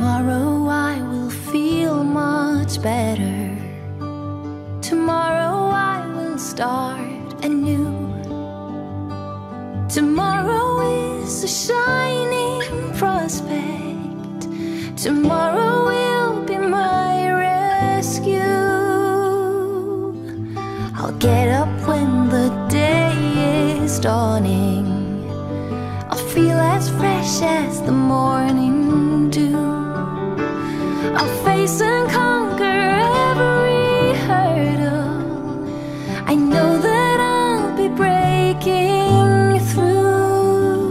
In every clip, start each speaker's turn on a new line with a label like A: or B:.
A: Tomorrow I will feel much better. Tomorrow I will start anew. Tomorrow is a shining prospect. Tomorrow will be my rescue. I'll get up when the day is dawning. I'll feel as fresh as the morning dew. I'll face and conquer every hurdle. I know that I'll be breaking through.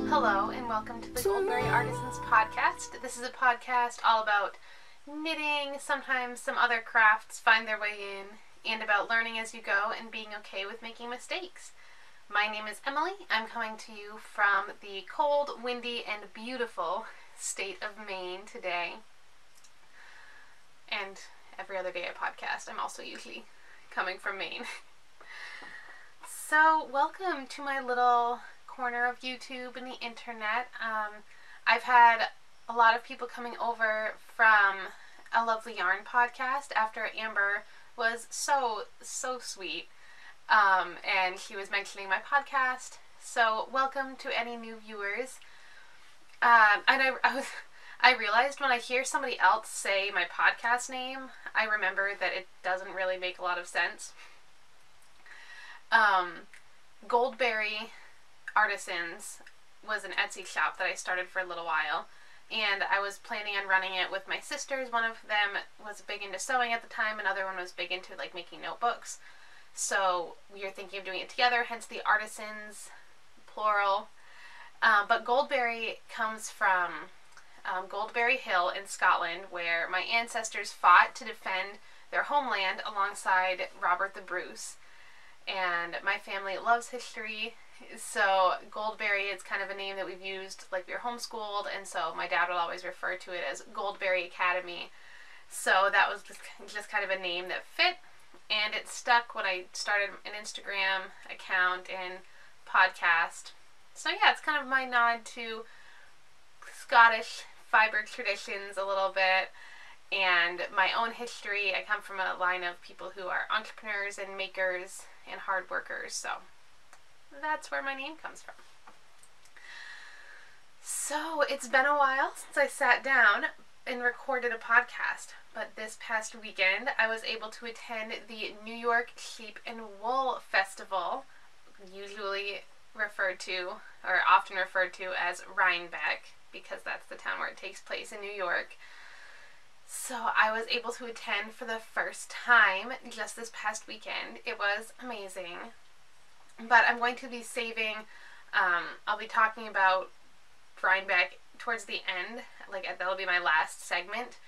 B: Hello and welcome to the Goldberry Artisans Podcast. This is a podcast all about knitting, sometimes some other crafts find their way in, and about learning as you go and being okay with making mistakes. My name is Emily. I'm coming to you from the cold, windy, and beautiful state of Maine today. And every other day I podcast, I'm also usually coming from Maine. So welcome to my little corner of YouTube and the internet. I've had a lot of people coming over from a Lovely Yarn podcast after Amber was so sweet. And she was mentioning my podcast, so welcome to any new viewers. And I realized when I hear somebody else say my podcast name, I remember that it doesn't really make a lot of sense. Goldberry Artisans was an Etsy shop that I started for a little while, and I was planning on running it with my sisters. One of them was big into sewing at the time, another one was big into like making notebooks. So we are thinking of doing it together, hence the artisans, plural. But Goldberry comes from Goldberry Hill in Scotland, where my ancestors fought to defend their homeland alongside Robert the Bruce. And my family loves history, so Goldberry is kind of a name that we've used, like we were homeschooled, and so my dad would always refer to it as Goldberry Academy. So that was just kind of a name that fit. And it stuck when I started an Instagram account and podcast. So yeah, it's kind of my nod to Scottish fiber traditions a little bit and my own history. I come from a line of people who are entrepreneurs and makers and hard workers, so that's where my name comes from. So it's been a while since I sat down and recorded a podcast, but this past weekend I was able to attend the New York Sheep and Wool Festival, usually referred to, or often referred to as Rhinebeck, because that's the town where it takes place in New York. So I was able to attend for the first time just this past weekend. It was amazing, but I'm going to be saving, I'll be talking about Rhinebeck towards the end, like that'll be my last segment,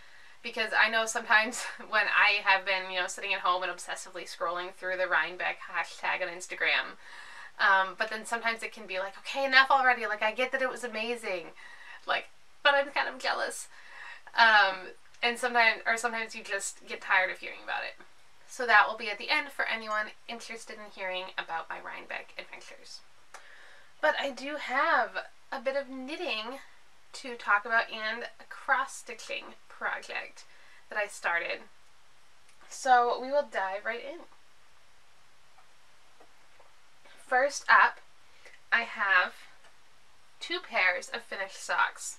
B: because I know sometimes when I have been, sitting at home and obsessively scrolling through the Rhinebeck hashtag on Instagram, but then sometimes it can be like, okay, enough already, like I get that it was amazing, like, but I'm kind of jealous, and sometimes you just get tired of hearing about it. So that will be at the end for anyone interested in hearing about my Rhinebeck adventures. But I do have a bit of knitting to talk about and a cross-stitching project that I started. So we will dive right in. First up, I have 2 pairs of finished socks.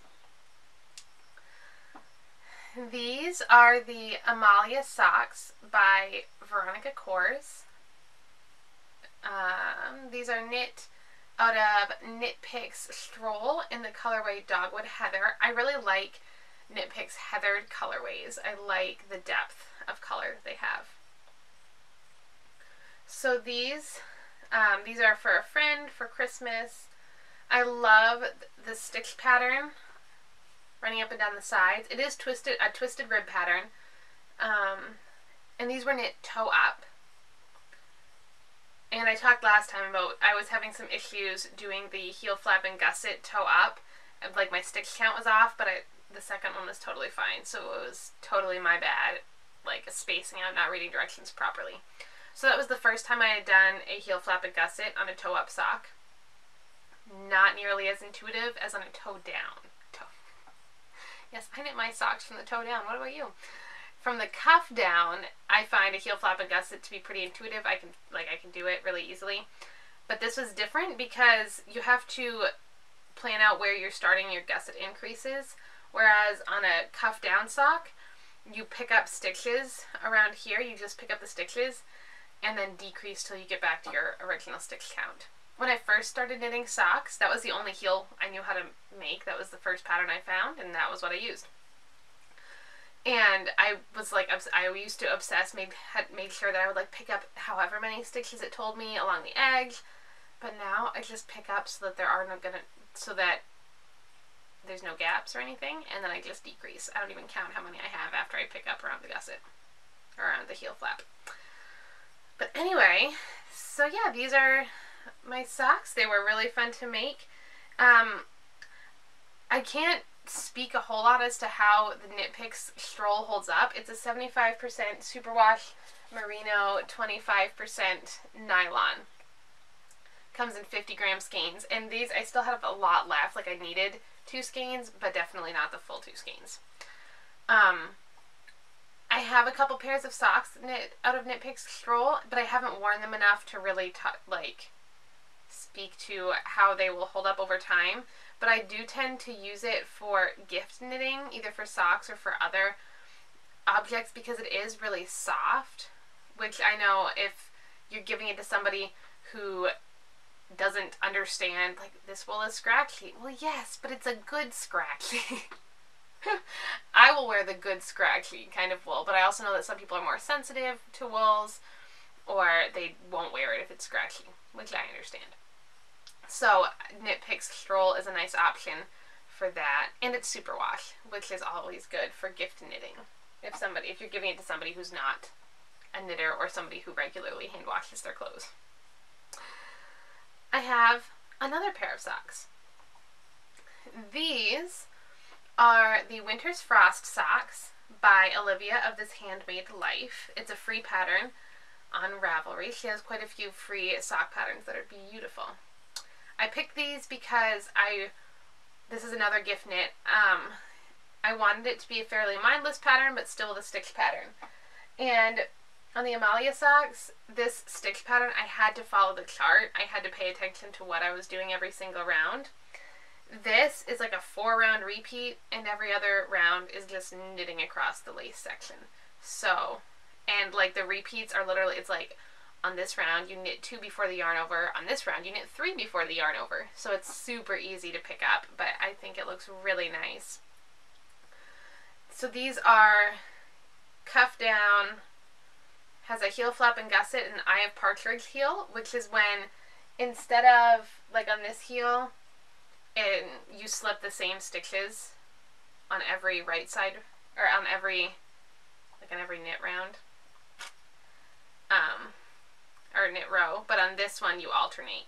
B: These are the Amalia socks by Veronica Kors. These are knit out of Knit Picks Stroll in the colorway Dogwood Heather. I really like Knit Picks heathered colorways. I like the depth of color they have. So these are for a friend for Christmas. I love the stitch pattern running up and down the sides. It is a twisted rib pattern, and these were knit toe up. And I talked last time about I was having some issues doing the heel flap and gusset toe up. Like my stitch count was off, but the second one was totally fine. So it was totally my bad, like spacing out, not reading directions properly. So that was the first time I had done a heel flap and gusset on a toe up sock. not nearly as intuitive as on a toe down. Yes, I knit my socks from the toe down. What about you? From the cuff down, I find a heel flap and gusset to be pretty intuitive. I can do it really easily. But this was different because you have to plan out where you're starting your gusset increases. Whereas on a cuff down sock, you pick up stitches around here. You just pick up the stitches and then decrease till you get back to your original stitch count. When I first started knitting socks, that was the only heel I knew how to make. That was the first pattern I found, and that was what I used. And I was like, I used to obsess, made sure that I would like pick up however many stitches it told me along the edge. But now I just pick up so that so that there's no gaps or anything, and then I just decrease. I don't even count how many I have after I pick up around the gusset, or around the heel flap. But anyway, so yeah, these are my socks. They were really fun to make. I can't speak a whole lot as to how the Knit Picks stroll holds up. It's a 75% superwash merino, 25% nylon. Comes in 50-gram skeins, and these I still have a lot left. Like I needed 2 skeins, but definitely not the full 2 skeins. I have a couple pairs of socks knit out of Knit Picks stroll, but I haven't worn them enough to really speak to how they will hold up over time. But I do tend to use it for gift knitting, either for socks or for other objects, because it is really soft, which I know if you're giving it to somebody who doesn't understand, like, this wool is scratchy. Well, yes, but it's a good scratchy. I will wear the good scratchy kind of wool, but I also know that some people are more sensitive to wools, or they won't wear it if it's scratchy, which I understand. So Knit Picks stroll is a nice option for that, and it's superwash, which is always good for gift knitting. If you're giving it to somebody who's not a knitter or somebody who regularly hand washes their clothes. I have another pair of socks. These are the Winter's Frost socks by Olivia of This Handmade Life. It's a free pattern on Ravelry. She has quite a few free sock patterns that are beautiful. I picked these because this is another gift knit. I wanted it to be a fairly mindless pattern, but still the stitch pattern. And on the Amalia socks, this stitch pattern, I had to follow the chart. I had to pay attention to what I was doing every single round. This is like a 4-round repeat, and every other round is just knitting across the lace section. So, and like the repeats are literally, it's like on this round you knit 2 before the yarn over, on this round you knit 3 before the yarn over. So it's super easy to pick up, but I think it looks really nice. So these are cuff down, has a heel flap and gusset, and Eye of Partridge heel, which is when instead of like on this heel, and you slip the same stitches on every right side, or on every knit round, or knit row, but on this one you alternate.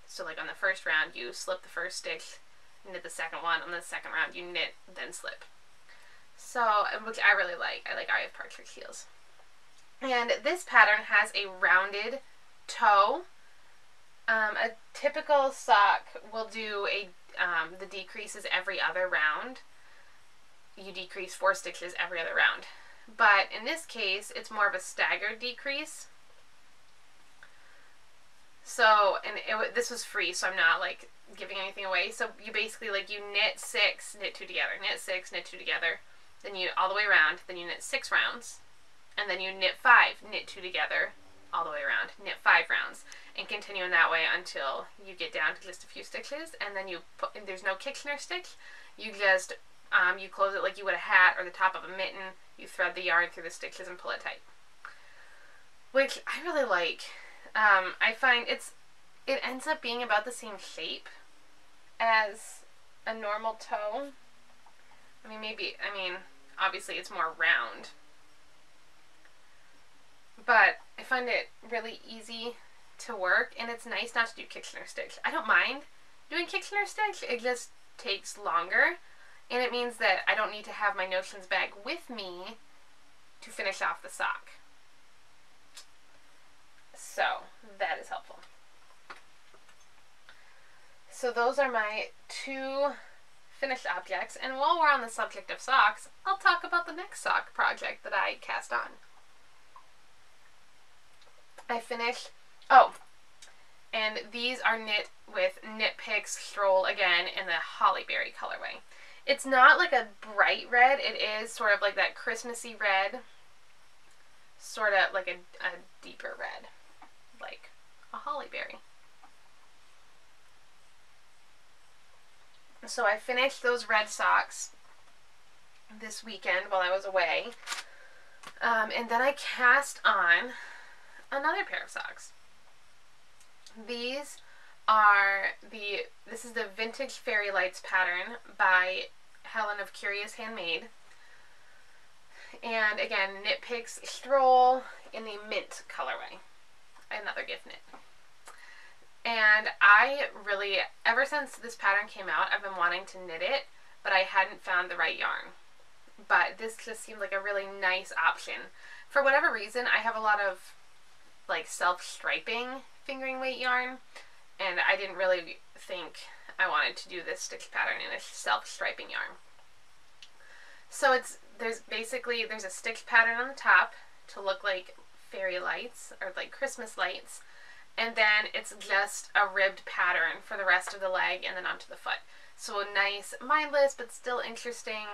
B: So like on the first round you slip the first stitch, knit the second one, on the second round you knit, then slip. So, which I really like. I like Eye of Partridge heels. And this pattern has a rounded toe. A typical sock will do the decreases every other round. You decrease 4 stitches every other round. But in this case, it's more of a staggered decrease. So, and this was free, so I'm not like giving anything away. So you basically you knit 6, knit 2 together, knit 6, knit 2 together, then you all the way around, then you knit 6 rounds, and then you knit 5, knit 2 together, all the way around, knit 5 rounds, and continue in that way until you get down to just a few stitches, and then you put, there's no Kitchener stitch, you just, you close it like you would a hat or the top of a mitten, you thread the yarn through the stitches and pull it tight. Which I really like. I find it ends up being about the same shape as a normal toe. I mean, obviously it's more round. But I find it really easy to work, and it's nice not to do Kitchener stitch. I don't mind doing Kitchener stitch, it just takes longer, and it means that I don't need to have my notions bag with me to finish off the sock. So, that is helpful. So those are my two finished objects. And while we're on the subject of socks, I'll talk about the next sock project that I cast on. I finished, and these are knit with Knit Picks Stroll again in the Hollyberry colorway. It's not like a bright red, it is sort of like that Christmassy red, sort of like a deeper red, like a hollyberry. So I finished those red socks this weekend while I was away, and then I cast on another pair of socks. This is the Vintage Fairy Lights pattern by Helen of Curious Handmade. And again, Knit Picks Stroll in the mint colorway. Another gift knit. And I really, ever since this pattern came out, I've been wanting to knit it, but I hadn't found the right yarn. But this just seemed like a really nice option. For whatever reason, I have a lot of like self-striping fingering weight yarn, and I didn't really think I wanted to do this stitch pattern in a self-striping yarn. So there's a stitch pattern on the top to look like fairy lights or like Christmas lights, and then it's just a ribbed pattern for the rest of the leg and then onto the foot. So nice, mindless, but still interesting.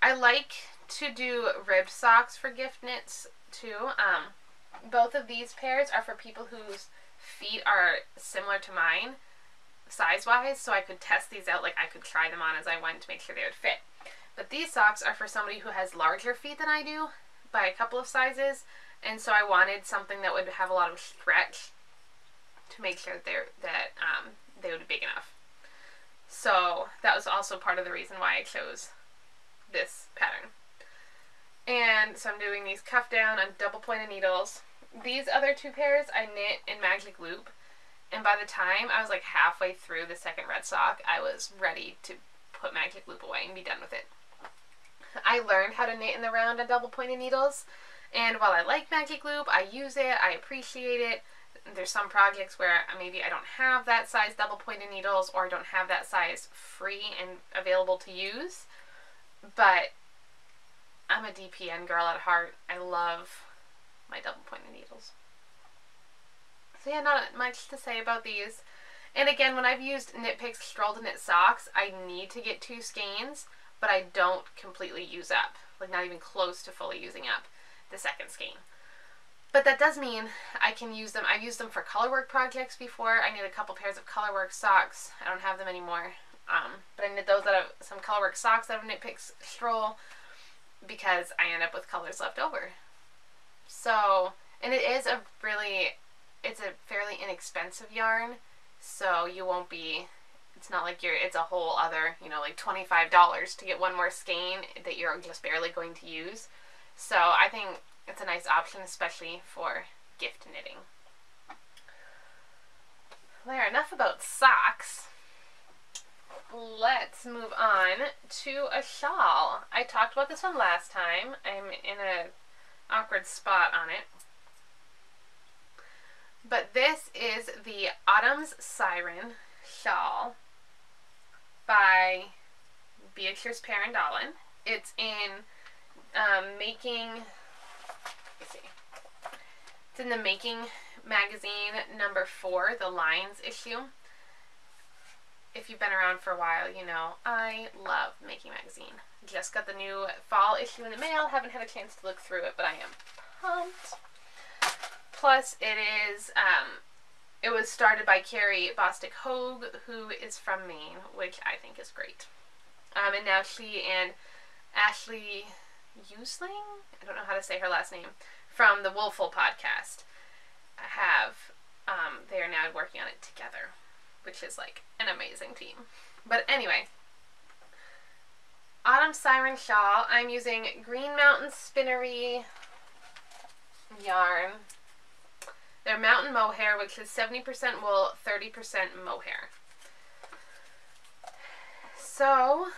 B: I like to do ribbed socks for gift knits too. Both of these pairs are for people whose feet are similar to mine, size-wise, so I could test these out, like I could try them on as I went to make sure they would fit. But these socks are for somebody who has larger feet than I do by a couple of sizes, and so I wanted something that would have a lot of stretch to make sure that they would be big enough. So that was also part of the reason why I chose this pattern. And so I'm doing these cuff down on double pointed needles. These other two pairs I knit in Magic Loop, and by the time I was like halfway through the second red sock, I was ready to put Magic Loop away and be done with it. I learned how to knit in the round on double pointed needles, and while I like Magic Loop, I use it, I appreciate it. There's some projects where maybe I don't have that size double pointed needles, or I don't have that size free and available to use, but I'm a DPN girl at heart. I love my double pointed needles. So yeah, not much to say about these. And again, when I've used Knit Picks Stroll to knit socks, I need to get 2 skeins, but I don't completely use up, like not even close to fully using up the second skein. But that does mean I can use them. I've used them for colorwork projects before. I knit a couple pairs of colorwork socks. I don't have them anymore. But I knit those out of some colorwork socks out of Knit Picks Stroll because I end up with colors left over. So, and it's a fairly inexpensive yarn, so you won't be, it's not like it's a whole other, like $25 to get one more skein that you're just barely going to use. So I think it's a nice option, especially for gift knitting. There, enough about socks. Let's move on to a shawl. I talked about this one last time. I'm in an awkward spot on it. But this is the Autumn's Siren shawl by Beatrice Parandolin. It's in It's in the Making magazine number 4, the Lines issue. If you've been around for a while, you know I love Making magazine. Just got the new fall issue in the mail. Haven't had a chance to look through it, but I am pumped. Plus, it was started by Carrie Bostic Hogue, who is from Maine, which I think is great. And now she and Ashley Usling, I don't know how to say her last name, from the Woolful podcast, they are now working on it together, which is like an amazing team. But anyway, Autumn Siren Shawl. I'm using Green Mountain Spinnery yarn. They're mountain mohair, which is 70% wool, 30% mohair. So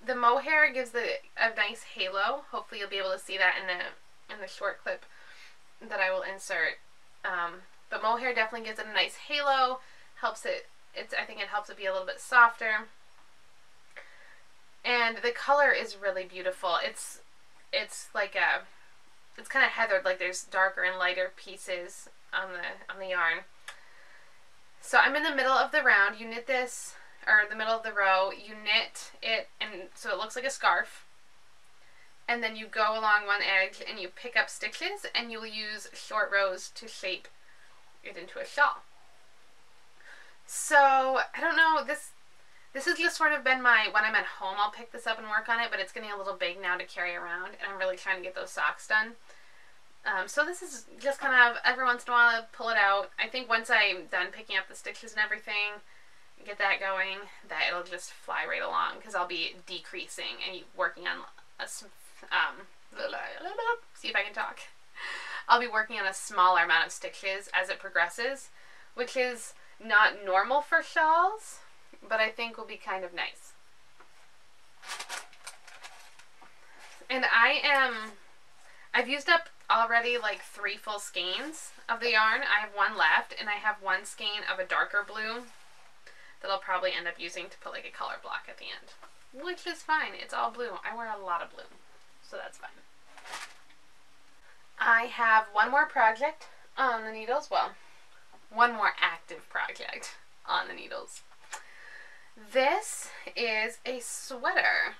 B: the mohair gives a nice halo. Hopefully you'll be able to see that in the short clip that I will insert. But mohair definitely gives it a nice halo, helps it I think it helps it be a little bit softer. And the color is really beautiful. It's like it's kind of heathered, like there's darker and lighter pieces on the yarn. So I'm in the middle of the round. You knit this, or the middle of the row, you knit it, and so it looks like a scarf. And then you go along one edge and you pick up stitches, and you'll use short rows to shape it into a shawl. So I don't know, this has just sort of been my, when I'm at home I'll pick this up and work on it, but it's getting a little big now to carry around, and I'm really trying to get those socks done. So this is just kind of, every once in a while I pull it out. I think once I'm done picking up the stitches and everything, get that going, that it'll just fly right along, because I'll be decreasing and working on a, see if I can talk. I'll be working on a smaller amount of stitches as it progresses, which is not normal for shawls, but I think will be kind of nice. And I've used up already like 3 full skeins of the yarn. I have one left, and I have one skein of a darker blue that I'll probably end up using to put like a color block at the end, which is fine. It's all blue. I wear a lot of blue, so that's fine. I have one more project on the needles. Well, one more active project on the needles. This is a sweater.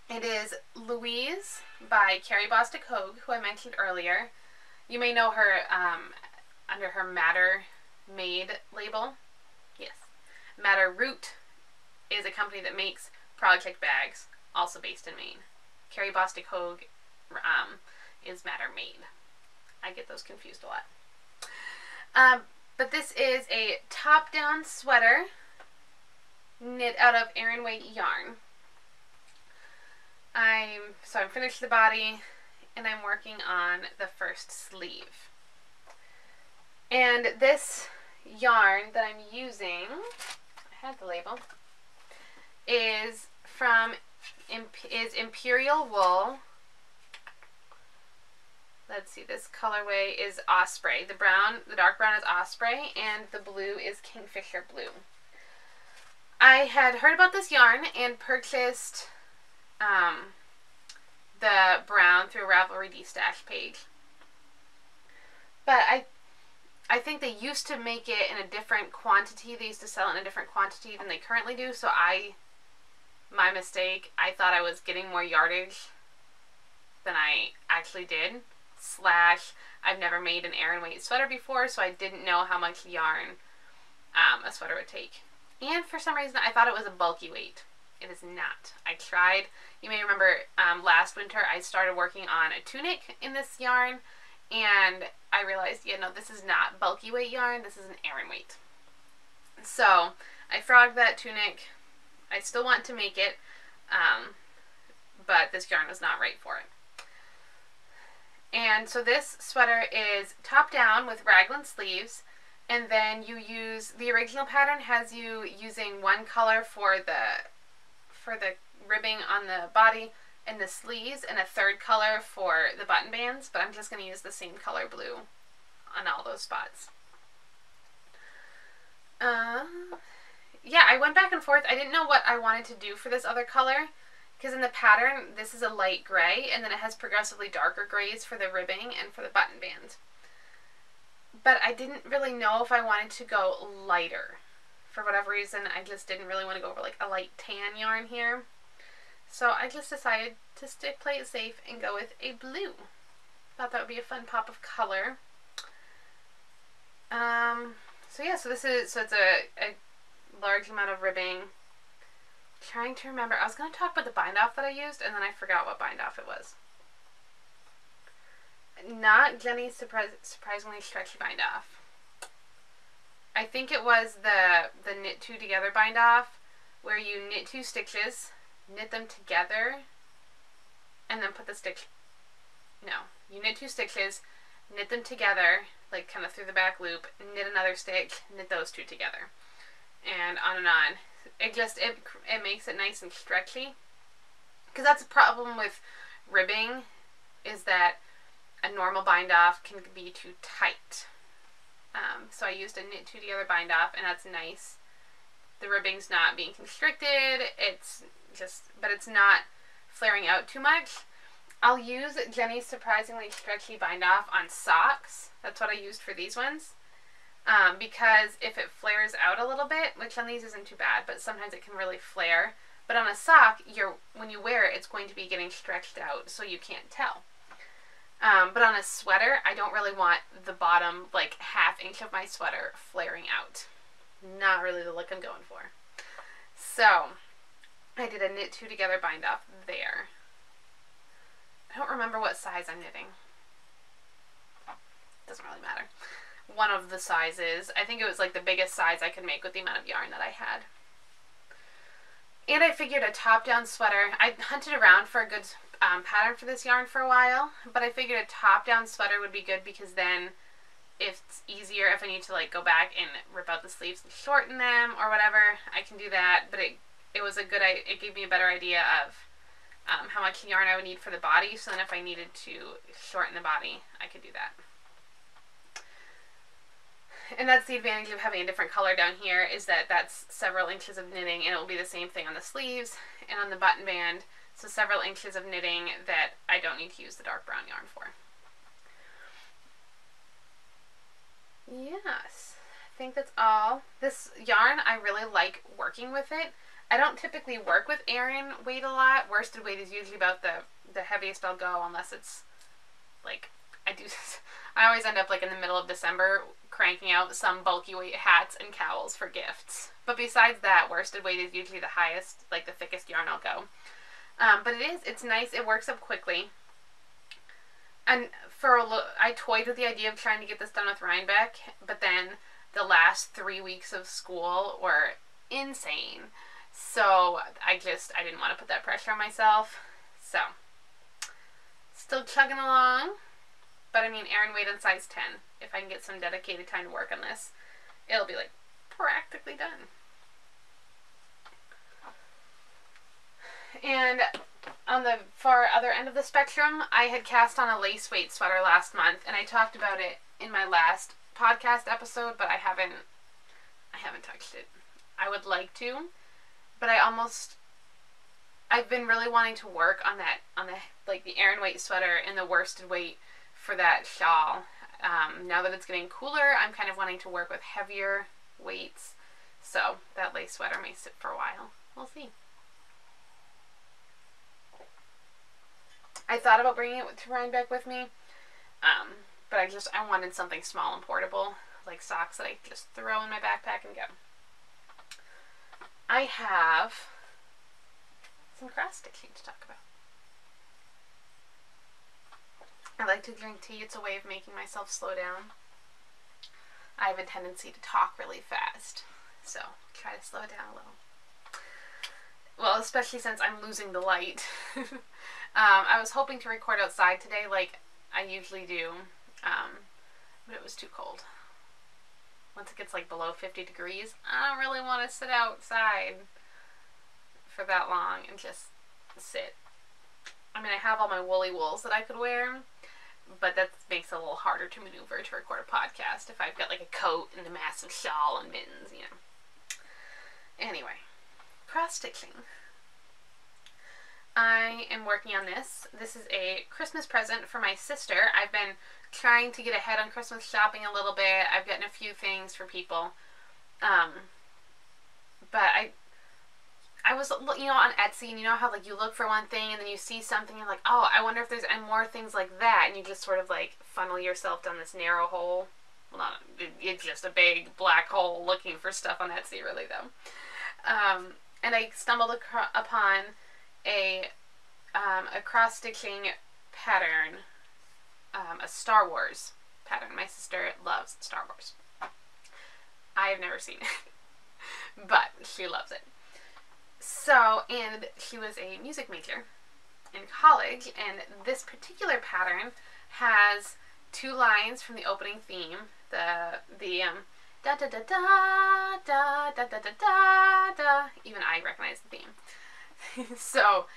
B: It is Louise by Carrie Bostic Hogue, who I mentioned earlier. You may know her under her Matter Made label. Yes. Matter Root is a company that makes project bags, also based in Maine. Carrie Bostic Hogue is Matter Made. I get those confused a lot. But this is a top-down sweater knit out of Aran Weight yarn. So I'm finished the body, and I'm working on the first sleeve. And this yarn that I'm using, I had the label, is Imperial Wool. Let's see, this colorway is Osprey. The dark brown is Osprey, and the blue is Kingfisher Blue. I had heard about this yarn and purchased the brown through a Ravelry D-Stash page. But I think they used to make it in a different quantity. They used to sell it in a different quantity than they currently do, so my mistake, I thought I was getting more yardage than I actually did. I've never made an Aran Weight sweater before, so I didn't know how much yarn a sweater would take. And for some reason, I thought it was a bulky weight. It is not. I tried. You may remember last winter I started working on a tunic in this yarn, and I realized, yeah, no, this is not bulky weight yarn. This is an Aran Weight. So I frogged that tunic. I still want to make it, but this yarn was not right for it. And so this sweater is top down with raglan sleeves, and then you use, the original pattern has you using one color for the ribbing on the body and the sleeves, and a third color for the button bands, but I'm just going to use the same color blue on all those spots. Yeah, I went back and forth. I didn't know what I wanted to do for this other color, because in the pattern, this is a light gray, and then it has progressively darker grays for the ribbing and for the button band. But I didn't really know if I wanted to go lighter. For whatever reason, I just didn't really want to go over like a light tan yarn here. So I just decided to play it safe and go with a blue. Thought that would be a fun pop of color. So yeah, so it's a large amount of ribbing. Trying to remember, I was going to talk about the bind off that I used, and then I forgot what bind off it was. Not Jenny's surprisingly stretchy bind off. I think it was the knit 2 together bind off, where you knit 2 stitches, knit them together, and then put the stitch. No, you knit 2 stitches, knit them together, like kind of through the back loop, knit another stitch, knit those 2 together, and on and on. It makes it nice and stretchy, because that's a problem with ribbing, is that a normal bind off can be too tight. So I used a knit two together bind off, and that's nice. The ribbing's not being constricted. But it's not flaring out too much. I'll use Jenny's surprisingly stretchy bind off on socks. That's what I used for these ones. Because if it flares out a little bit, which on these isn't too bad, but sometimes it can really flare. But on a sock, when you wear it, it's going to be getting stretched out, so you can't tell. But on a sweater, I don't really want the bottom, like, ½ inch of my sweater flaring out. Not really the look I'm going for. So, I did a knit two together bind off there. I don't remember what size I'm knitting. Doesn't really matter. One of the sizes. I think it was like the biggest size I could make with the amount of yarn that I had. And I figured a top-down sweater. I hunted around for a good pattern for this yarn for a while, but I figured a top-down sweater would be good because then it's easier if I need to like go back and rip out the sleeves and shorten them or whatever. I can do that, but it was a good. It gave me a better idea of how much yarn I would need for the body. So then if I needed to shorten the body, I could do that. And that's the advantage of having a different color down here, is that that's several inches of knitting, and it will be the same thing on the sleeves and on the button band. So several inches of knitting that I don't need to use the dark brown yarn for. Yes, I think that's all. This yarn, I really like working with it. I don't typically work with Aran weight a lot. Worsted weight is usually about the heaviest I'll go, unless it's like, I always end up like in the middle of December cranking out some bulky weight hats and cowls for gifts. But besides that, worsted weight is usually the highest, like the thickest yarn I'll go. But it's nice. It works up quickly. And I toyed with the idea of trying to get this done with Rhinebeck, but then the last 3 weeks of school were insane. So I didn't want to put that pressure on myself. So, still chugging along. But I mean, Aran weight in size 10. If I can get some dedicated time to work on this, it'll be like practically done. And on the far other end of the spectrum, I had cast on a lace weight sweater last month, and I talked about it in my last podcast episode, but I haven't touched it. I would like to, but I've been really wanting to work on the Aran weight sweater and the worsted weight for that shawl. Now that it's getting cooler, I'm kind of wanting to work with heavier weights, so that lace sweater may sit for a while. We'll see. I thought about bringing it to Rhinebeck with me, but I wanted something small and portable, like socks that I just throw in my backpack and go. I have some cross stitching to talk about. I like to drink tea. It's a way of making myself slow down. I have a tendency to talk really fast, so try to slow it down a little. Well, especially since I'm losing the light. I was hoping to record outside today like I usually do, but it was too cold. Once it gets like below 50 degrees, I don't really want to sit outside for that long and just sit. I mean, I have all my woolly wools that I could wear, but that makes it a little harder to maneuver to record a podcast if I've got like a coat and a massive shawl and mittens, you know. Anyway, cross-stitching. I am working on this. This is a Christmas present for my sister. I've been trying to get ahead on Christmas shopping a little bit. I've gotten a few things for people. But I was, you know, on Etsy, and you know how like you look for one thing and then you see something and you're like, oh, I wonder if there's any more things like that, and you just sort of like funnel yourself down this narrow hole. Well, it's just a big black hole looking for stuff on Etsy, really, though. And I stumbled upon a cross-stitching pattern, a Star Wars pattern. My sister loves Star Wars. I have never seen it, but she loves it. So, and she was a music major in college, and this particular pattern has 2 lines from the opening theme, da da da da da da da da da da. Even I recognize the theme. So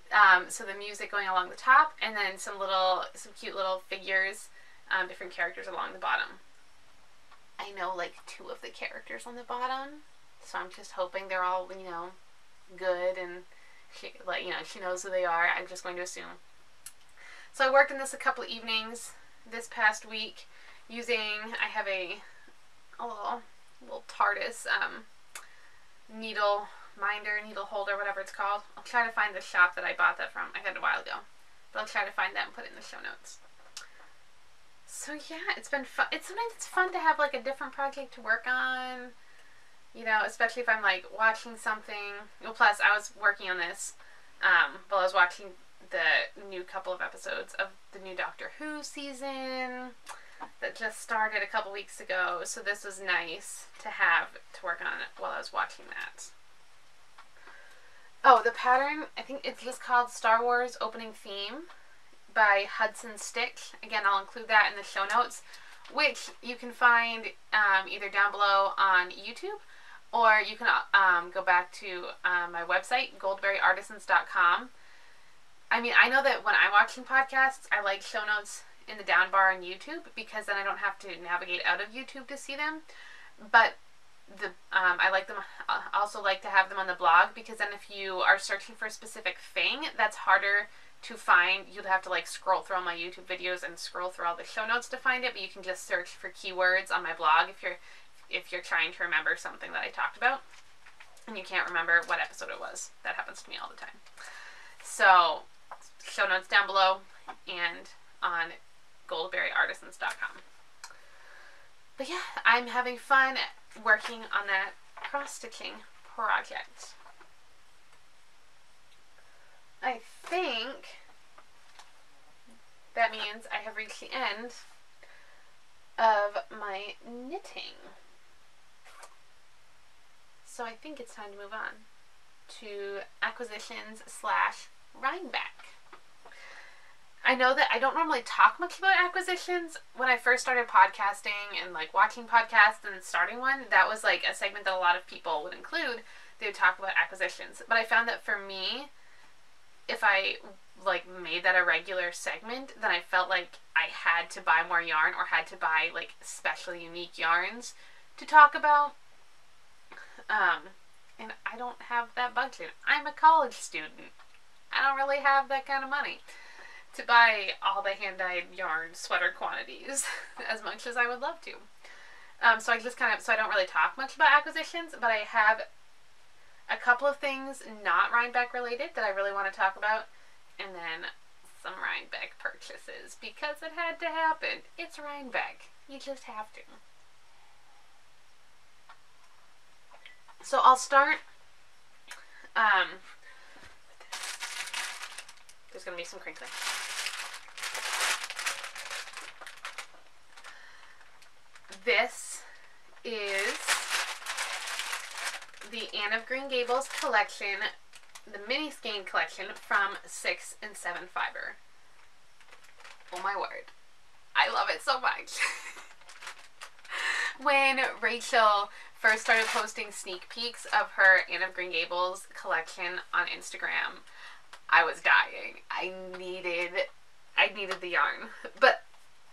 B: the music going along the top, and then some cute little figures, different characters along the bottom. I know like 2 of the characters on the bottom, so I'm just hoping they're all, you know, good, and she, like, you know, she knows who they are. I'm just going to assume. So I worked in this a couple evenings this past week using, I have a little TARDIS needle minder, needle holder, whatever it's called. I'll try to find the shop that I bought that from. I got it a while ago, but I'll try to find that and put it in the show notes. So yeah, it's been fun. Sometimes it's fun to have like a different project to work on, you know, especially if I'm like watching something. Well, plus I was working on this while I was watching the new couple of episodes of the new Doctor Who season that just started a couple weeks ago, so this was nice to have to work on it while I was watching that. Oh, the pattern, I think it's just called Star Wars Opening Theme by Hudson Stick. Again, I'll include that in the show notes, which you can find either down below on YouTube, or you can go back to my website, goldberryartisans.com. I mean, I know that when I'm watching podcasts, I like show notes in the down bar on YouTube, because then I don't have to navigate out of YouTube to see them. But I like them. Also like to have them on the blog, because then if you are searching for a specific thing that's harder to find, you'd have to like scroll through all my YouTube videos and scroll through all the show notes to find it. But you can just search for keywords on my blog if you're trying to remember something that I talked about and you can't remember what episode it was. That happens to me all the time. So show notes down below and on goldberryartisans.com. But yeah, I'm having fun working on that cross-stitching project. I think that means I have reached the end of my knitting. So I think it's time to move on to acquisitions / Rhinebeck. I know that I don't normally talk much about acquisitions. When I first started podcasting and like watching podcasts and starting one, that was like a segment that a lot of people would include. They would talk about acquisitions. But I found that for me, if I like made that a regular segment, then I felt like I had to buy more yarn or had to buy like special unique yarns to talk about. And I don't have that budget. I'm a college student. I don't really have that kind of money to buy all the hand-dyed yarn sweater quantities as much as I would love to. So I don't really talk much about acquisitions, but I have a couple of things not Rhinebeck related that I really want to talk about, and then some Rhinebeck purchases, because it had to happen. It's Rhinebeck. You just have to. So I'll start, there's going to be some crinkling. This is the Anne of Green Gables collection, the mini skein collection from 6 and 7 Fiber. Oh my word. I love it so much. When Rachel first started posting sneak peeks of her Anne of Green Gables collection on Instagram, I was dying. I needed the yarn, but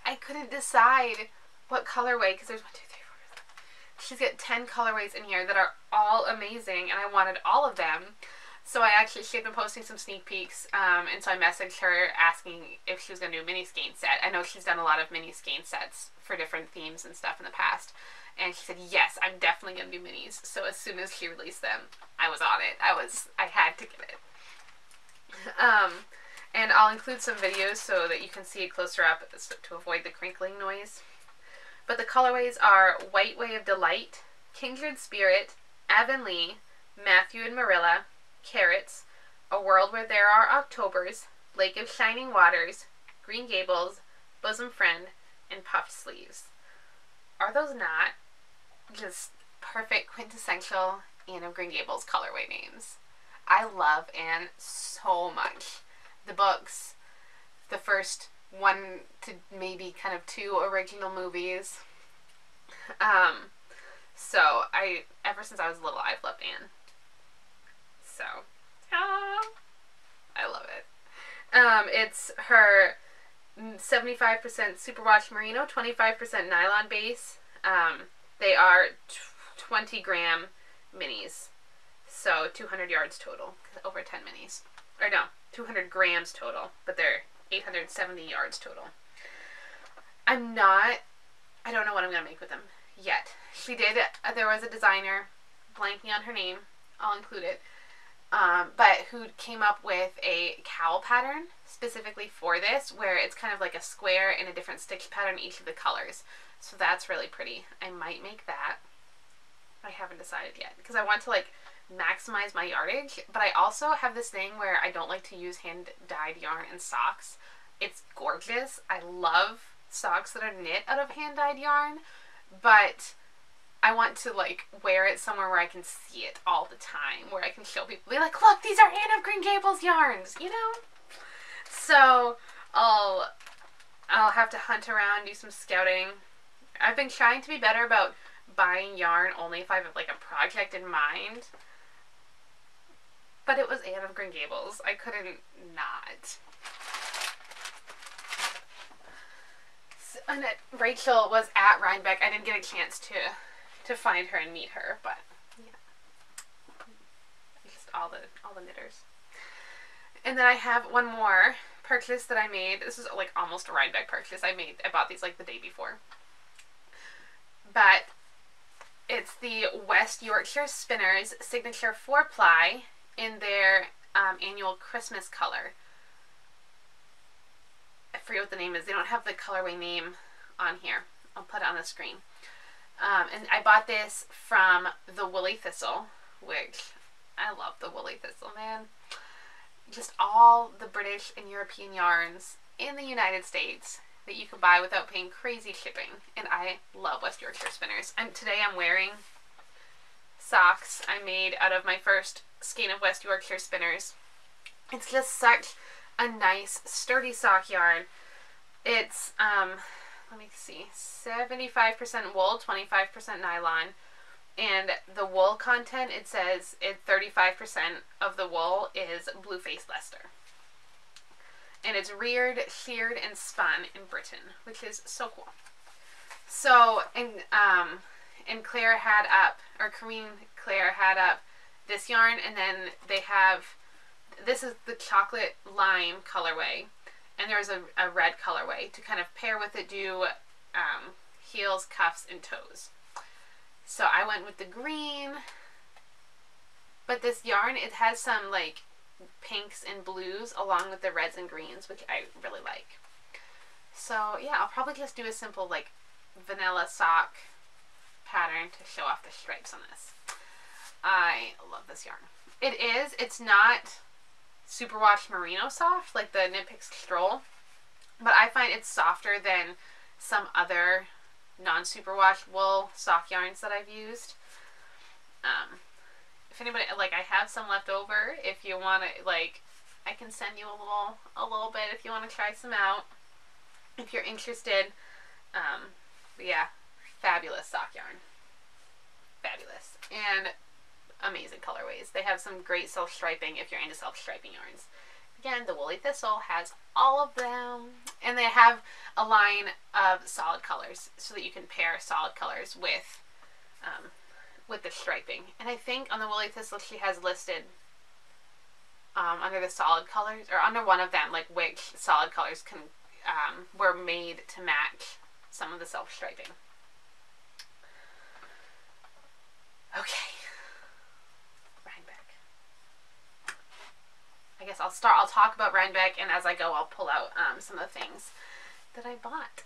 B: I couldn't decide what colorway, because there's 1, 2, 3, 4. She's got 10 colorways in here that are all amazing, and I wanted all of them. So she had been posting some sneak peeks, and so I messaged her asking if she was going to do a mini skein set. I know she's done a lot of mini skein sets for different themes and stuff in the past, and she said, yes, I'm definitely going to do minis. So as soon as she released them, I was on it. I had to get it. And I'll include some videos so that you can see it closer up to avoid the crinkling noise. But the colorways are White Way of Delight, Kindred Spirit, Avonlea, Matthew and Marilla, Carrots, A World Where There Are Octobers, Lake of Shining Waters, Green Gables, Bosom Friend, and Puffed Sleeves. Are those not just perfect quintessential Anne of Green Gables colorway names? I love Anne so much. The books, the first 1 to maybe kind of 2 original movies. So ever since I was little, I've loved Anne. So, I love it. It's her 75% superwash merino, 25% nylon base, They are 20-gram minis, so 200 yards total, over 10 minis. Or no, 200 grams total, but they're 870 yards total. I don't know what I'm going to make with them yet. There was a designer, blanking on her name, I'll include it, but who came up with a cowl pattern specifically for this, where it's kind of like a square and a different stitch pattern each of the colors. So that's really pretty. I might make that. I haven't decided yet, because I want to like maximize my yardage, but I also have this thing where I don't like to use hand-dyed yarn in socks. It's gorgeous. I love socks that are knit out of hand-dyed yarn, but I want to like wear it somewhere where I can see it all the time, where I can show people, be like, look, these are Anne of Green Gables yarns, you know? So I'll have to hunt around, do some scouting. I've been trying to be better about buying yarn only if I have like a project in mind. But it was Anne of Green Gables. I couldn't not. So, and Rachel was at Rhinebeck. I didn't get a chance to find her and meet her, but yeah. Just all the knitters. And then I have one more purchase that I made. This is like almost a Rhinebeck purchase. I bought these like the day before. But it's the West Yorkshire Spinners Signature 4-ply in their annual Christmas color. I forget what the name is. They don't have the colorway name on here. I'll put it on the screen. And I bought this from the Woolly Thistle, which I love the Woolly Thistle, man. Just all the British and European yarns in the United States that you can buy without paying crazy shipping. And I love West Yorkshire Spinners. Today I'm wearing socks I made out of my first skein of West Yorkshire Spinners. It's just such a nice sturdy sock yarn. It's let me see, 75% wool, 25% nylon, and the wool content, it says 35% of the wool is blue-faced Leicester. And it's reared, sheared, and spun in Britain, which is so cool. So, and Claire had up, or Claire had up this yarn, and then they have, this is the chocolate lime colorway, and there's a red colorway to kind of pair with it, do heels, cuffs, and toes. So I went with the green, but this yarn, it has some like pinks and blues along with the reds and greens, which I really like. So yeah, I'll probably just do a simple like vanilla sock pattern to show off the stripes on this. I love this yarn. It's not superwash merino soft like the Knit Picks Stroll, but I find it's softer than some other non-superwash wool sock yarns that I've used. If anybody, like, I have some left over. If you want to, like, I can send you a little bit if you want to try some out, if you're interested. But yeah, fabulous sock yarn. Fabulous. And amazing colorways. They have some great self-striping if you're into self-striping yarns. Again, the Woolly Thistle has all of them. And they have a line of solid colors so that you can pair solid colors with the striping. And I think on the Woolly Thistle she has listed under the solid colors, or under one of them, like which solid colors can were made to match some of the self-striping. Okay. Rhinebeck. I guess I'll talk about Rhinebeck, and as I go I'll pull out some of the things that I bought.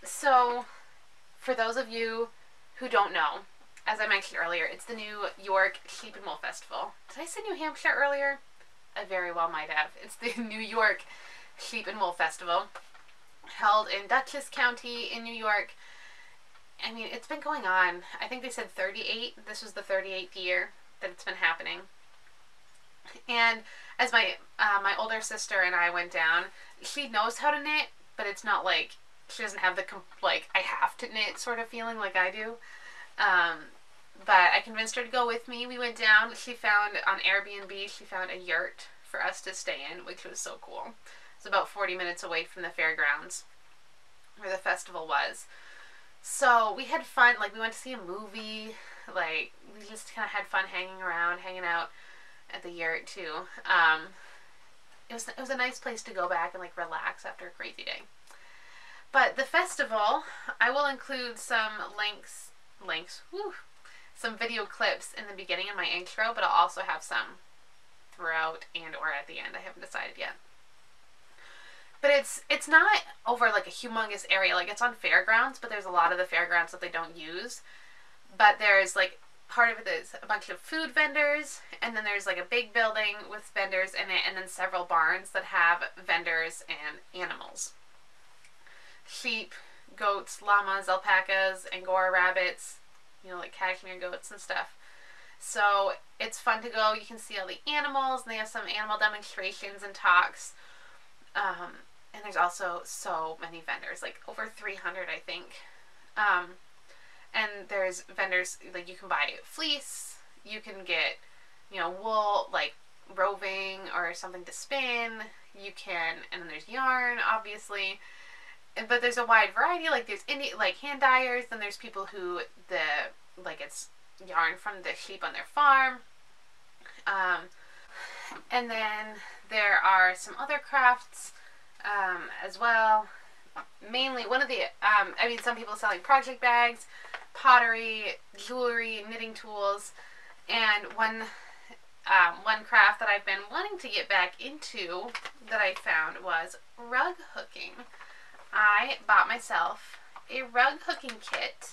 B: So for those of you who don't know, as I mentioned earlier, it's the New York Sheep and Wool Festival. Did I say New Hampshire earlier? I very well might have. It's the New York Sheep and Wool Festival, held in Dutchess County in New York. I mean, it's been going on. I think they said 38. This was the 38th year that it's been happening. And as my older sister and I went down, she knows how to knit, but it's not like, she doesn't have the, like, I have to knit sort of feeling like I do. But I convinced her to go with me. We went down. She found, on Airbnb, she found a yurt for us to stay in, which was so cool. It's about 40 minutes away from the fairgrounds where the festival was. So we had fun, like we went to see a movie, like we just kind of had fun hanging around, hanging out at the yurt too. It was a nice place to go back and like relax after a crazy day. But the festival, I will include some some video clips in the beginning of my intro, but I'll also have some throughout and or at the end. I haven't decided yet. But it's not over like a humongous area. Like it's on fairgrounds, but there's a lot of the fairgrounds that they don't use. But there's like part of it is a bunch of food vendors, and then there's like a big building with vendors in it, and then several barns that have vendors and animals. Sheep, goats, llamas, alpacas, Angora rabbits, like cashmere goats and stuff. So it's fun to go. You can see all the animals, and they have some animal demonstrations and talks. And there's also so many vendors, like over 300, I think. And there's vendors, like you can buy fleece, you can get, wool, like roving or something to spin. You can, and then there's yarn, obviously. But there's a wide variety, like there's like hand dyers, then there's people who, it's yarn from the sheep on their farm. And then there are some other crafts as well. Mainly, one of the, some people selling project bags, pottery, jewelry, knitting tools, and one craft that I've been wanting to get back into that I found was rug hooking. I bought myself a rug hooking kit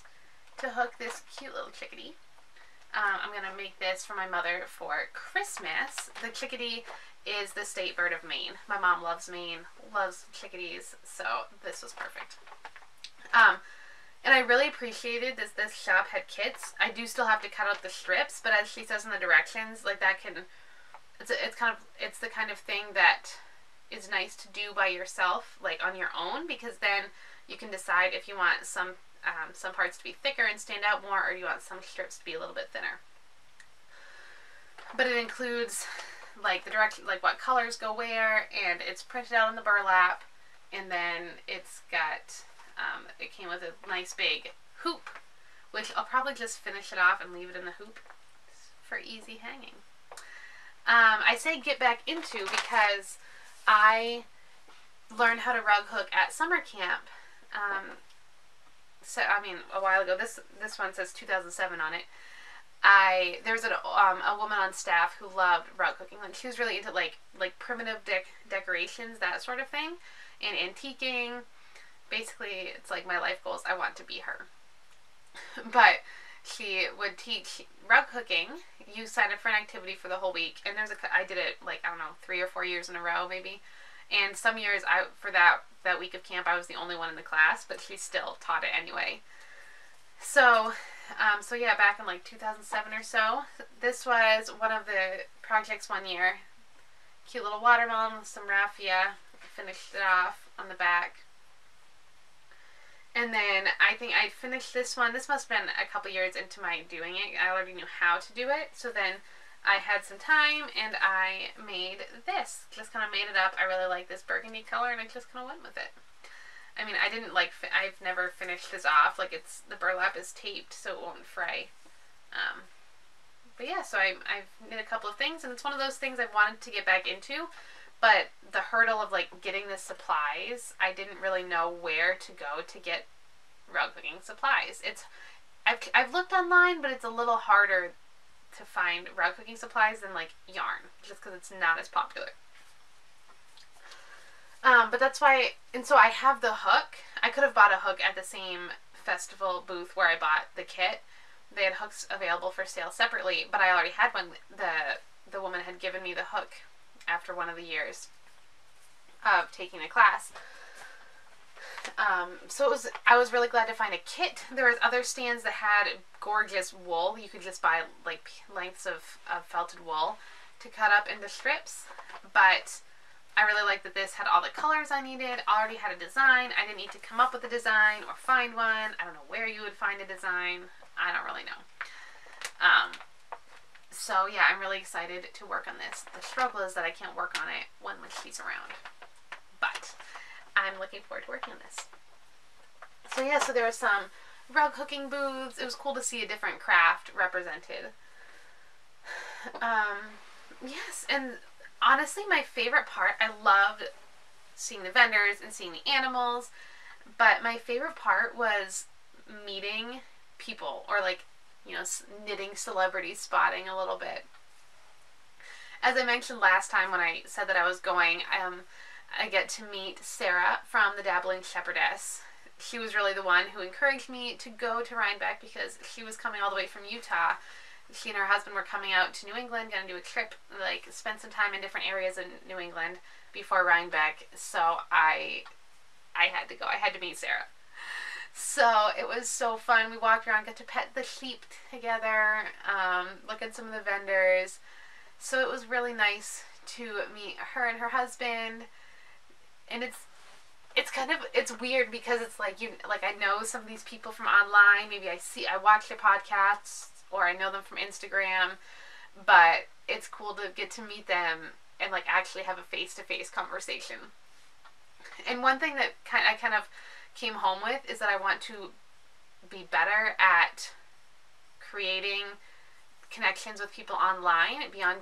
B: to hook this cute little chickadee. I'm going to make this for my mother for Christmas. The chickadee is the state bird of Maine. My mom loves Maine, loves chickadees, so this was perfect. And I really appreciated this shop had kits. I do still have to cut out the strips, but as she says in the directions, like that can, it's the kind of thing that is nice to do by yourself, like on your own, because then you can decide if you want some parts to be thicker and stand out more, or you want some strips to be a little bit thinner. But it includes like the direction, like what colors go where, and it's printed out in the burlap, and then it's got it came with a nice big hoop, which I'll probably just finish it off and leave it in the hoop for easy hanging. I say get back into because I learned how to rug hook at summer camp. A while ago. This one says 2007 on it. There was a woman on staff who loved rug hooking. Like she was really into like primitive decorations, that sort of thing, and antiquing. Basically, it's like my life goals. I want to be her. But she would teach rug hooking. You sign up for an activity for the whole week, and I did it 3 or 4 years in a row maybe. And some years for that week of camp I was the only one in the class, but she still taught it anyway. So yeah, back in like 2007 or so, this was one of the projects one year. Cute little watermelon with some raffia. Finished it off on the back. And then I think I finished this one. This must have been a couple years into my doing it. I already knew how to do it. So then I had some time and I made this. Just kind of made it up. I really like this burgundy color and I just kind of went with it. I mean, I've never finished this off. Like the burlap is taped so it won't fray. But yeah, so I've knit a couple of things, and it's one of those things I've wanted to get back into, but the hurdle of like getting the supplies, I didn't really know where to go to get rug hooking supplies. I've looked online, but it's a little harder to find rug hooking supplies than like yarn, just because it's not as popular. But that's why, and so I have the hook. I could have bought a hook at the same festival booth where I bought the kit. They had hooks available for sale separately, but I already had one. The woman had given me the hook after one of the years of taking a class. So I was really glad to find a kit. There was other stands that had gorgeous wool. You could just buy like lengths of felted wool to cut up into strips, but I really liked that this had all the colors I needed. I already had a design. I didn't need to come up with a design or find one. I don't know where you would find a design. I don't really know. So yeah, I'm really excited to work on this. The struggle is that I can't work on it when she's around. But I'm looking forward to working on this. So yeah, so there was some rug hooking booths. It was cool to see a different craft represented. Yes, and honestly, my favorite part, I loved seeing the vendors and seeing the animals, but my favorite part was meeting people, or like, knitting celebrity spotting a little bit. As I mentioned last time when I said that I was going, I get to meet Sarah from the Dabbling Shepherdess. She was really the one who encouraged me to go to Rhinebeck because she was coming all the way from Utah. She and her husband were coming out to New England, going to do a trip, like spend some time in different areas in New England before Rhinebeck. So I had to go. I had to meet Sarah. So it was so fun. We walked around, got to pet the sheep together, look at some of the vendors. So it was really nice to meet her and her husband. And it's weird because it's like, I know some of these people from online. Maybe I watch their podcasts, or I know them from Instagram, but it's cool to get to meet them and like actually have a face-to-face conversation. And one thing that I kind of came home with is that I want to be better at creating connections with people online beyond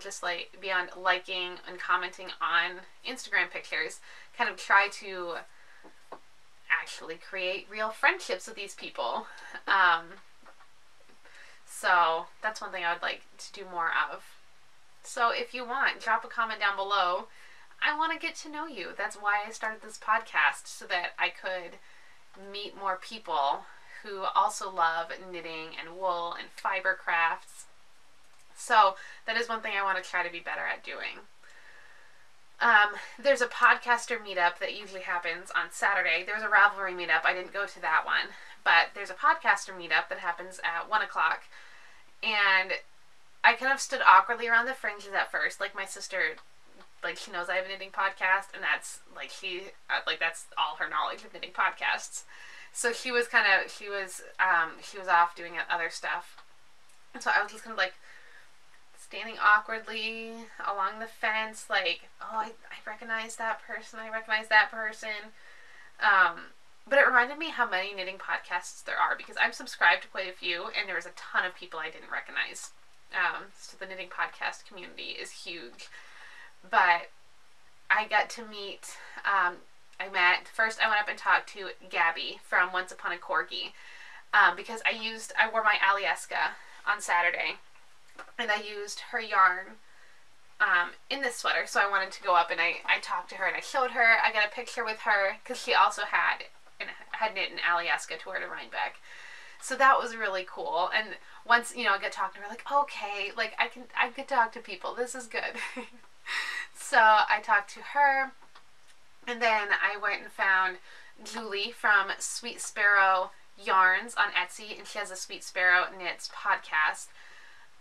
B: liking and commenting on Instagram pictures. Kind of try to actually create real friendships with these people. So that's one thing I would like to do more of. So if you want, drop a comment down below. I want to get to know you. That's why I started this podcast, so that I could meet more people who also love knitting and wool and fiber crafts. So that is one thing I want to try to be better at doing. There's a podcaster meetup that usually happens on Saturday. There's a Ravelry meetup. I didn't go to that one. But there's a podcaster meetup that happens at 1 o'clock. And I kind of stood awkwardly around the fringes at first. Like, my sister, like, she knows I have a knitting podcast, and that's, like, that's all her knowledge of knitting podcasts. So she was off doing other stuff. And so I was just kind of, like, standing awkwardly along the fence, like, oh, I recognize that person, But it reminded me how many knitting podcasts there are, because I'm subscribed to quite a few, and there was a ton of people I didn't recognize. So the knitting podcast community is huge. But I got to meet, first I went up and talked to Gabby from Once Upon a Corgi, because I wore my Alyeska on Saturday, and I used her yarn in this sweater, so I wanted to go up and I talked to her and I showed her. I got a picture with her because she also had knit an Alyeska to wear to Rhinebeck. So that was really cool. And once, I got talking to her, like, okay, like I could talk to people. This is good. So I talked to her, and then I went and found Julie from Sweet Sparrow Yarns on Etsy, and she has a Sweet Sparrow Knits podcast.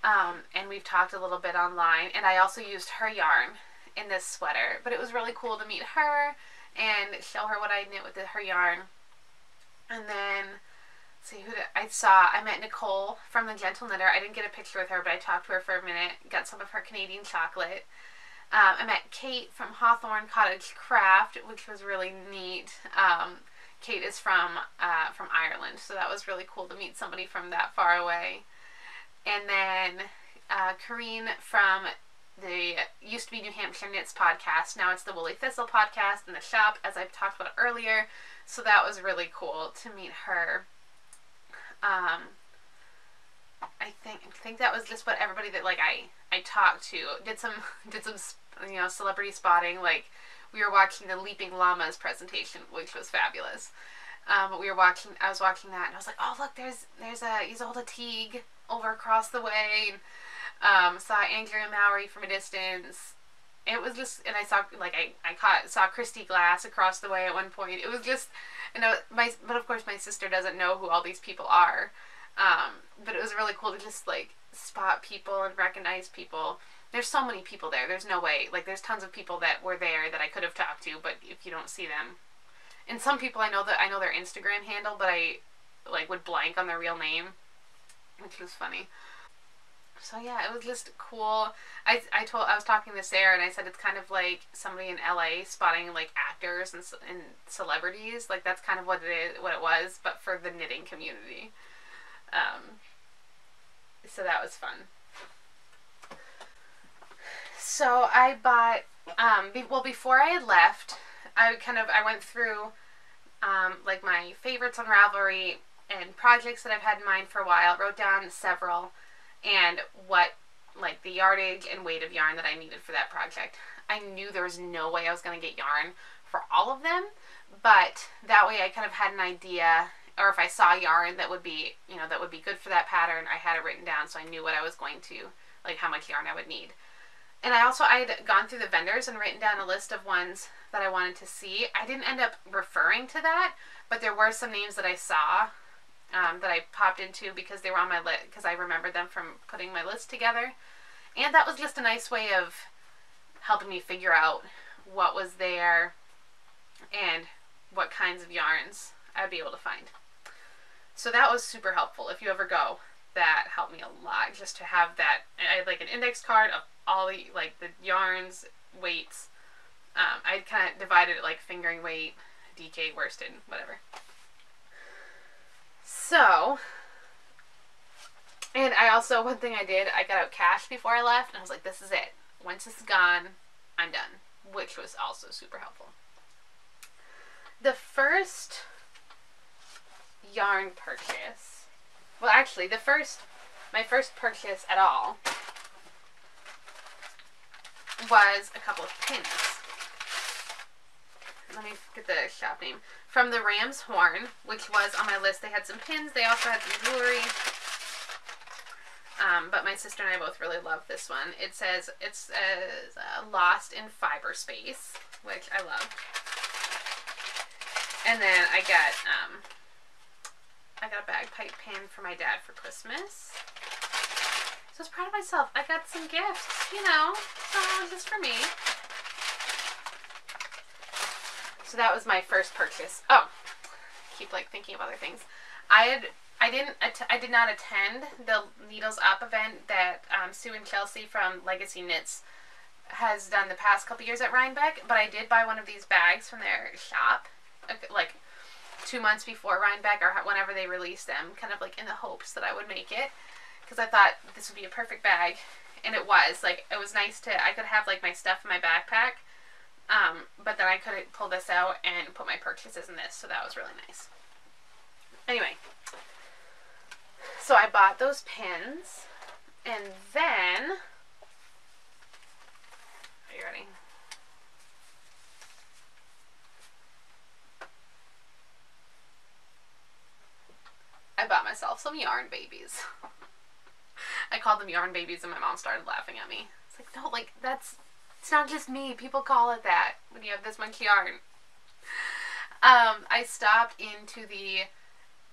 B: And we've talked a little bit online, and I also used her yarn in this sweater. But it was really cool to meet her and show her what I knit with her yarn. And then, see who I met Nicole from the Gentle Knitter. I didn't get a picture with her, but I talked to her for a minute, got some of her Canadian chocolate. I met Kate from Hawthorne Cottage Craft, which was really neat. Kate is from Ireland, so that was really cool to meet somebody from that far away. And then Corrine from the used to be New Hampshire Knits podcast. Now it's the Woolly Thistle podcast in the shop, as I've talked about earlier. So that was really cool to meet her. I think that was just what everybody that I talked to did some celebrity spotting. Like, we were watching the Leaping Llamas presentation, which was fabulous. But I was watching that, and I was like, oh look, there's Isolde Teague over across the way. And, saw Andrea Mowry from a distance. It was just, and I saw Christy Glass across the way at one point. It was just, but of course my sister doesn't know who all these people are. But it was really cool to just like spot people and recognize people. There's so many people there. There's no way. Like, there's tons of people that were there that I could have talked to, but if you don't see them, and some people I know their Instagram handle, but I would blank on their real name, which was funny. So yeah, it was just cool. I was talking to Sarah and I said it's kind of like somebody in LA spotting like actors and celebrities. Like that's kind of what it was, but for the knitting community. Um, so that was fun. So I bought before I had left, I went through like my favorites on Ravelry and projects that I've had in mind for a while. Wrote down several and what like the yardage and weight of yarn that I needed for that project. I knew there was no way I was going to get yarn for all of them, but that way I kind of had an idea, or if I saw yarn that would be, that would be good for that pattern, I had it written down so I knew what I was going to, like how much yarn I would need. And I had gone through the vendors and written down a list of ones that I wanted to see. I didn't end up referring to that, but there were some names that I saw that I popped into because they were on my list, because I remembered them from putting my list together. And that was just a nice way of helping me figure out what was there and what kinds of yarns I'd be able to find. So that was super helpful. If you ever go, that helped me a lot, just to have that. I had like an index card of all the like the yarns, weights. I kind of divided it like fingering weight, DK, worsted, whatever. So, and I also, one thing I did, I got out cash before I left, and I was like, this is it. Once this is gone, I'm done, which was also super helpful. The first yarn purchase, well actually my first purchase at all was a couple of pins. Let me get the shop name. From the Ram's Horn, which was on my list. They had some pins. They also had some jewelry. But my sister and I both really love this one. It says it's Lost in Fiber Space, which I love. And then I got a bagpipe pin for my dad for Christmas. So I was proud of myself. I got some gifts, so just for me. So that was my first purchase. Oh, I keep like thinking of other things. I did not attend the Needles Up event that Sue and Chelsea from Legacy Knits has done the past couple years at Rhinebeck, but I did buy one of these bags from their shop, like 2 months before Rhinebeck or whenever they released them, kind of like in the hopes that I would make it, because I thought this would be a perfect bag, and it was. Like, it was nice I could have like my stuff in my backpack, but then I could pull this out and put my purchases in this, so that was really nice. Anyway, so I bought those pins, and then, are you ready? I bought myself some yarn babies. I called them yarn babies and my mom started laughing at me. It's like, no, like, it's not just me. People call it that when you have this much yarn. I stopped into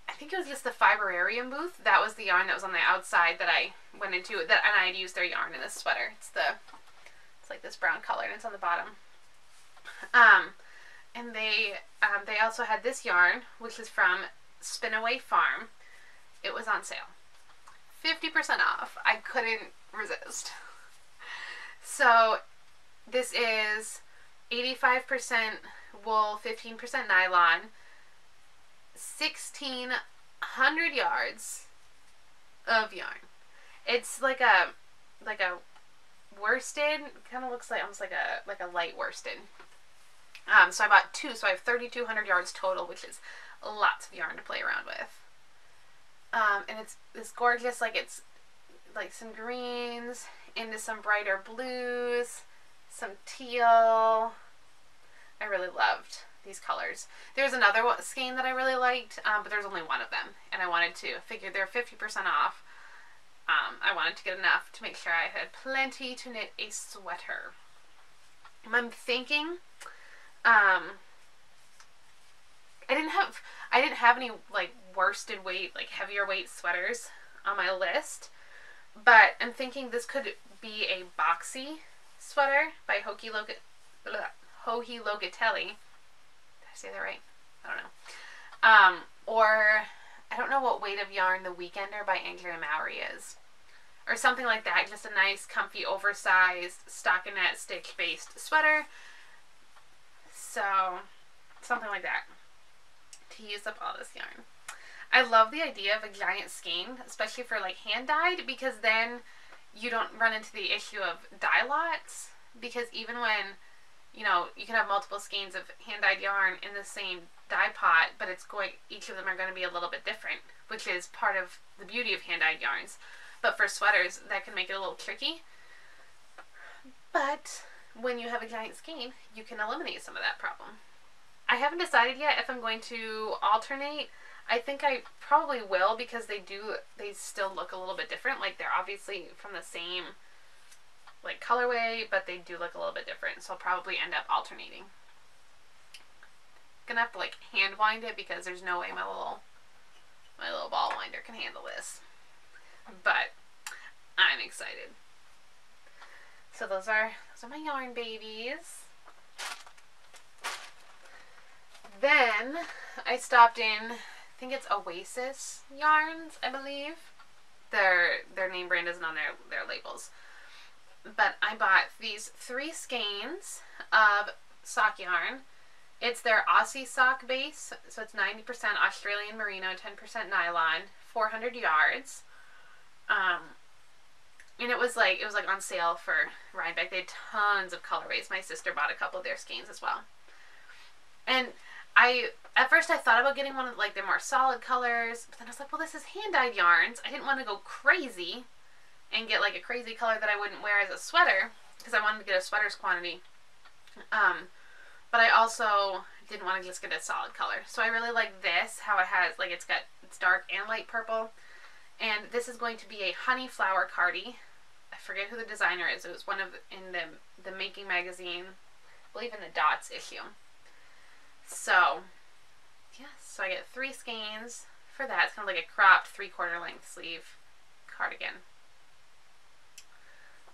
B: I think it was just the Fiberarium booth. That was the yarn that was on the outside that I went into, and I had used their yarn in this sweater. It's like this brown color, and it's on the bottom. And they also had this yarn, which is from Spinaway Farm. It was on sale. 50% off. I couldn't resist. So this is 85% wool, 15% nylon, 1,600 yards of yarn. It's like a worsted, kind of looks like almost like a light worsted. So I bought two, so I have 3,200 yards total, which is lots of yarn to play around with. And it's gorgeous, like it's like some greens into some brighter blues, some teal. I really loved these colors. There's another skein that I really liked, but there's only one of them, and I wanted to figure they're 50% off. I wanted to get enough to make sure I had plenty to knit a sweater. I'm thinking, I didn't have any like worsted weight, like heavier weight sweaters on my list, but I'm thinking this could be a boxy sweater by Joji Locatelli. Did I say that right? I don't know. Or I don't know what weight of yarn the Weekender by Angela Mowry is. or something like that. Just a nice, comfy, oversized stockinette stitch-based sweater. So, something like that to use up all this yarn. I love the idea of a giant skein, especially for like hand-dyed, because then you don't run into the issue of dye lots, because even when, you know, you can have multiple skeins of hand-dyed yarn in the same dye pot, but each of them are going to be a little bit different, which is part of the beauty of hand-dyed yarns. But for sweaters, that can make it a little tricky. But when you have a giant skein, you can eliminate some of that problem. I haven't decided yet if I'm going to alternate. I think I probably will, because they still look a little bit different. Like, they're obviously from the same like colorway, but they do look a little bit different. So I'll probably end up alternating. Gonna have to like hand wind it, because there's no way my little ball winder can handle this. But I'm excited. So those are my yarn babies. Then I stopped in, I think it's Oasis Yarns, I believe. Their name brand isn't on their labels. But I bought these 3 skeins of sock yarn. It's their Aussie sock base, so it's 90% Australian merino, 10% nylon, 400 yards. And it was like on sale for Rhinebeck. They had tons of colorways. My sister bought a couple of their skeins as well. And at first I thought about getting one of like the more solid colors, but then I was like, well, this is hand-dyed yarns. I didn't want to go crazy and get like a crazy color that I wouldn't wear as a sweater, because I wanted to get a sweater's quantity. But I also didn't want to just get a solid color. So I really like this, how it has, like, it's dark and light purple. And this is going to be a honey flower cardie. I forget who the designer is. It was one of, in the Making magazine, I believe in the Dots issue. So, yes, so I get 3 skeins for that. It's kind of like a cropped 3/4 length sleeve cardigan.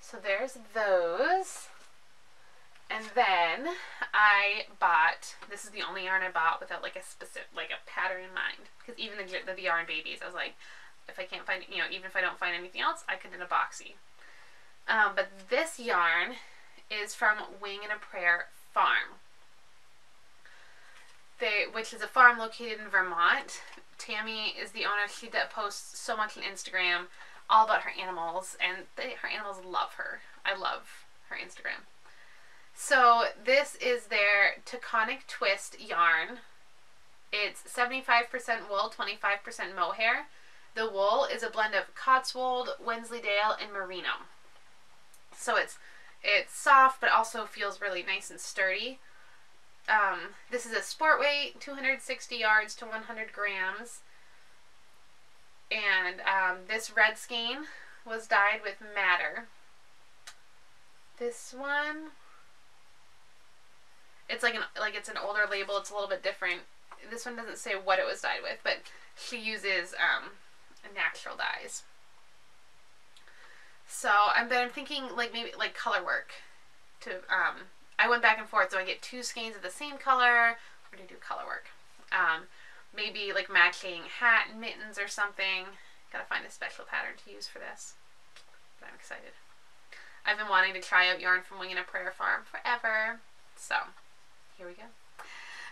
B: So there's those. And then I bought, this is the only yarn I bought without like a specific, like a pattern in mind. Because even the yarn babies, I was like, if I can't find, you know, even if I don't find anything else, I could do a boxy. But this yarn is from Wing and a Prayer Farm. Which is a farm located in Vermont. Tammy is the owner. She posts so much on Instagram all about her animals, and her animals love her. I love her Instagram. So this is their Taconic Twist yarn. It's 75% wool, 25% mohair. The wool is a blend of Cotswold, Wensleydale, and Merino. So it's soft, but also feels really nice and sturdy. This is a sport weight, 260 yards to 100 grams. And this red skein was dyed with madder. This one, it's it's an older label. It's a little bit different. This one doesn't say what it was dyed with, but she uses natural dyes. So I'm thinking like maybe like color work. I went back and forth. So I get 2 skeins of the same color. We're gonna do color work. Maybe like matching hat and mittens or something. Gotta find a special pattern to use for this. But I'm excited. I've been wanting to try out yarn from Wing and a Prayer Farm forever. So here we go.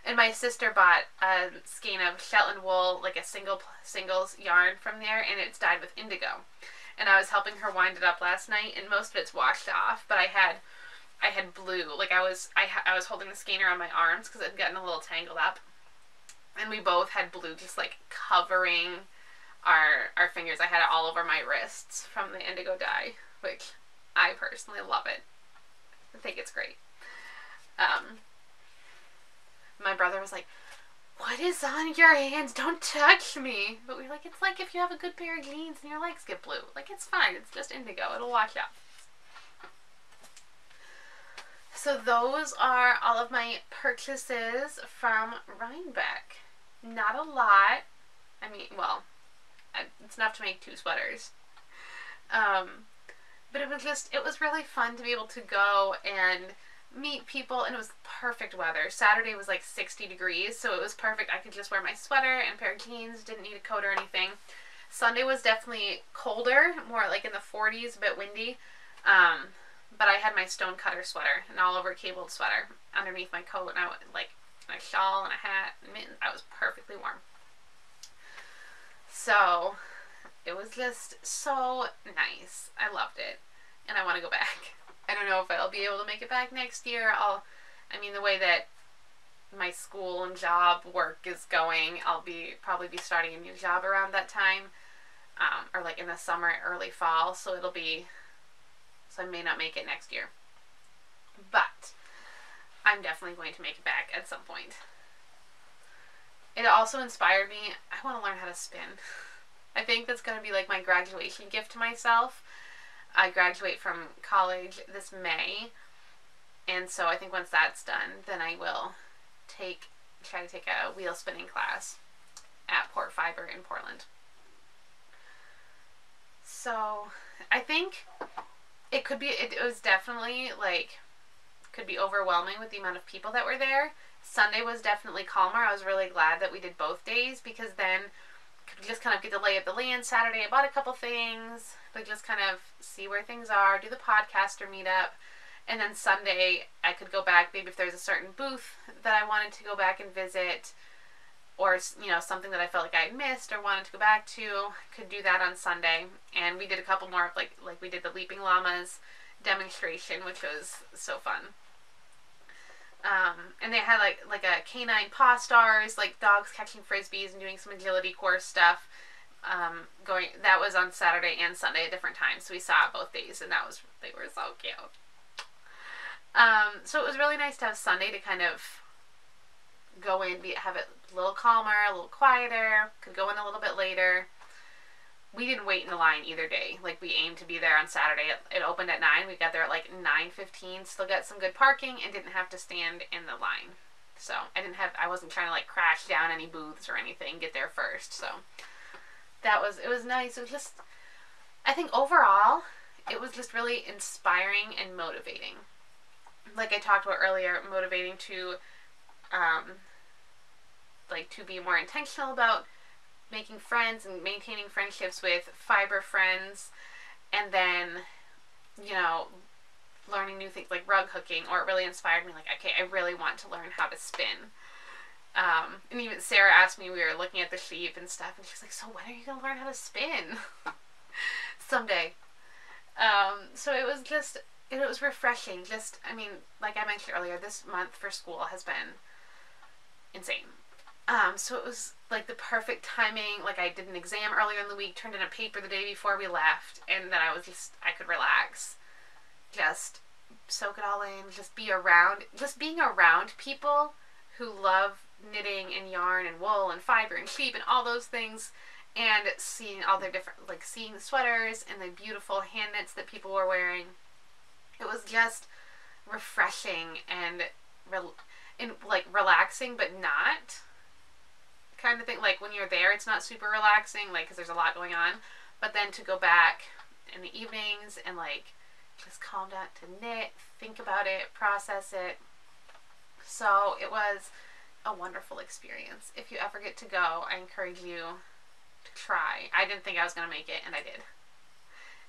B: And my sister bought a skein of Shetland wool, like a singles yarn from there, and it's dyed with indigo. And I was helping her wind it up last night, and most of it's washed off, but I had blue. Like I was holding the skein around my arms because it had gotten a little tangled up. And we both had blue just like covering our fingers. I had it all over my wrists from the indigo dye, which I personally love it. I think it's great. My brother was like, what is on your hands? Don't touch me. But we were like, it's like if you have a good pair of jeans and your legs get blue. Like, it's fine. It's just indigo. It'll wash out. So those are all of my purchases from Rhinebeck. Not a lot. I mean, well, it's enough to make 2 sweaters. But it was really fun to be able to go and meet people, and it was perfect weather. Saturday was like 60 degrees, so it was perfect. I could just wear my sweater and a pair of jeans, didn't need a coat or anything. Sunday was definitely colder, more like in the 40s, a bit windy. But I had my stonecutter sweater, an all over cabled sweater underneath my coat, and I went like a shawl and a hat and mittens. I was perfectly warm. So it was just so nice. I loved it, and I want to go back. I don't know if I'll be able to make it back next year. I mean, the way that my school and job work is going, I'll probably be starting a new job around that time, or like in the summer, early fall. So I may not make it next year, but I'm definitely going to make it back at some point. It also inspired me. I want to learn how to spin. I think that's going to be like my graduation gift to myself. I graduate from college this May, and so I think once that's done, then I will try to take a wheel spinning class at Port Fiber in Portland. So I think it was definitely like, could be overwhelming with the amount of people that were there. Sunday was definitely calmer. I was really glad that we did both days, because then could just kind of get to lay up the land. Saturday I bought a couple things, but just kind of see where things are, do the podcaster meetup, and then Sunday I could go back, maybe if there's a certain booth that I wanted to go back and visit, or something that I felt like I had missed or wanted to go back to, could do that on Sunday. And we did a couple more of like we did the leaping llamas demonstration, which was so fun. And they had like a canine paw stars, like dogs catching frisbees and doing some agility course stuff. That was on Saturday and Sunday at different times, so we saw it both days, and they were so cute. So it was really nice to have Sunday to kind of go in, have it a little calmer, a little quieter, could go in a little bit later. We didn't wait in the line either day. Like, we aimed to be there on Saturday. It opened at 9. We got there at like 9:15. Still got some good parking and didn't have to stand in the line. So I wasn't trying to like crash down any booths or anything. Get there first. So it was nice. It was just, I think overall, it was just really inspiring and motivating. Like I talked about earlier, motivating to to be more intentional about making friends and maintaining friendships with fiber friends, and then learning new things like rug hooking. Or it really inspired me, like, okay, I really want to learn how to spin. And even Sarah asked me, we were looking at the sheep and stuff, and she's like, so when are you gonna learn how to spin? Someday. So it was refreshing. Just, I mean, like I mentioned earlier, this month for school has been insane. So it was like the perfect timing. Like, I did an exam earlier in the week, turned in a paper the day before we left, and then I could relax, just soak it all in, being around people who love knitting and yarn and wool and fiber and sheep and all those things, and seeing all their different, like seeing the sweaters and the beautiful hand knits that people were wearing. It was just refreshing and relaxing, but not kind of thing. Like, when you're there, it's not super relaxing, like, because there's a lot going on. But then to go back in the evenings and like just calm down to knit, think about it, process it. So it was a wonderful experience. If you ever get to go, I encourage you to try. I didn't think I was going to make it, and I did.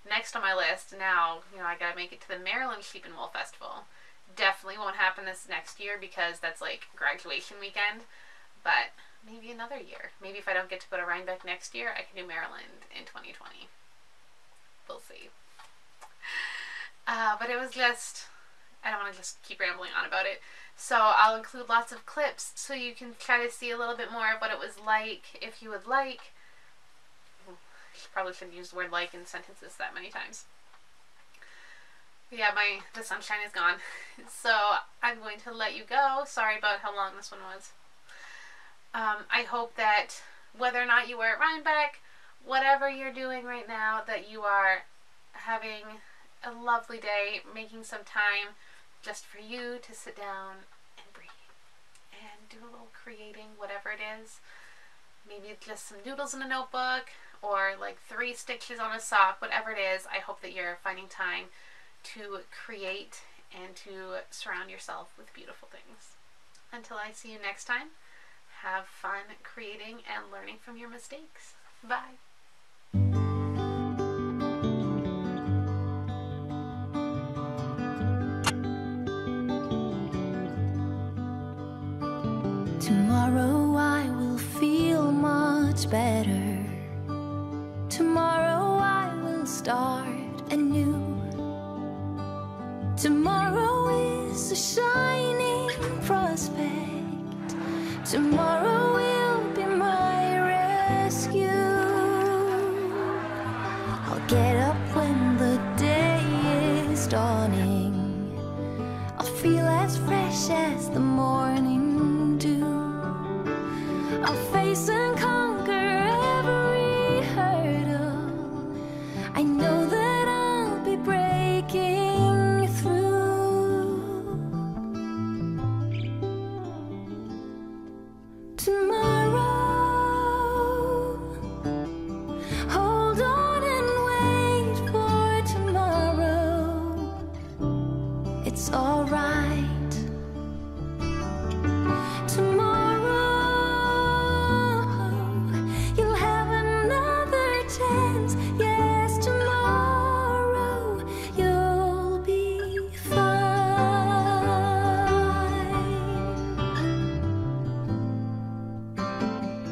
B: Next on my list now, I gotta make it to the Maryland Sheep and Wool Festival. Definitely won't happen this next year, because that's like graduation weekend, but maybe another year. Maybe if I don't get to go to Rhinebeck next year, I can do Maryland in 2020. We'll see. But it was just, I don't want to just keep rambling on about it. So I'll include lots of clips so you can try to see a little bit more of what it was like, if you would like. Probably shouldn't use the word like in sentences that many times. But yeah, the sunshine is gone. So I'm going to let you go. Sorry about how long this one was. I hope that whether or not you were at Rhinebeck, whatever you're doing right now, that you are having a lovely day, making some time just for you to sit down and breathe and do a little creating, whatever it is. Maybe just some doodles in a notebook, or like 3 stitches on a sock, whatever it is. I hope that you're finding time to create and to surround yourself with beautiful things. Until I see you next time, have fun creating and learning from your mistakes. Bye.
A: Tomorrow I will feel much better. Tomorrow I will start anew. Tomorrow is a shining prospect. Tomorrow will be my rescue. I'll get up when the day is dawning. I'll feel as fresh as the morning dew. I'll face and conquer every hurdle. I know that I'll be breaking through. Tomorrow, hold on and wait for tomorrow. It's alright.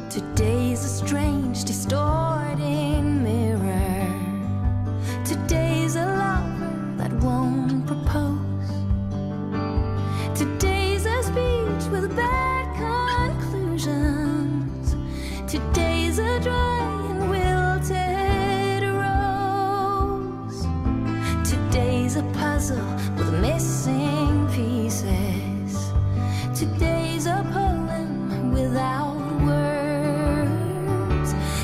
A: Today's a strange, distorting mirror. Today's a lover that won't propose. Today's a speech with bad conclusions. Today's a dry and wilted rose. Today's a puzzle with missing pieces. Today's a poem without words.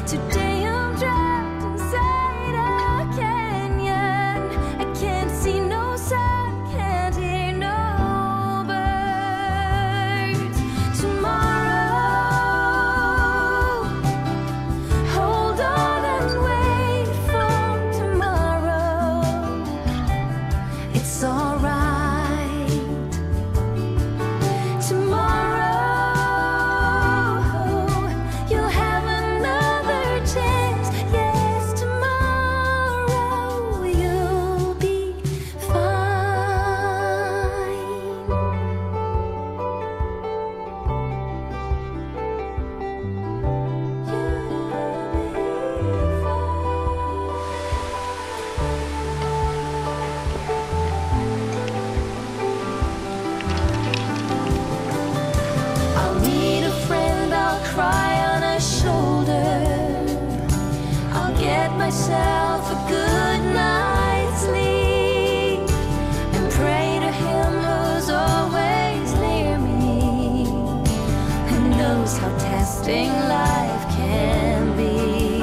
A: Today I'm trapped inside a canyon. I can't see no sun, can't hear no birds. Tomorrow, hold on and wait for tomorrow. It's alright. Tomorrow myself a good night's sleep and pray to him who's always near me, who knows how testing life can be.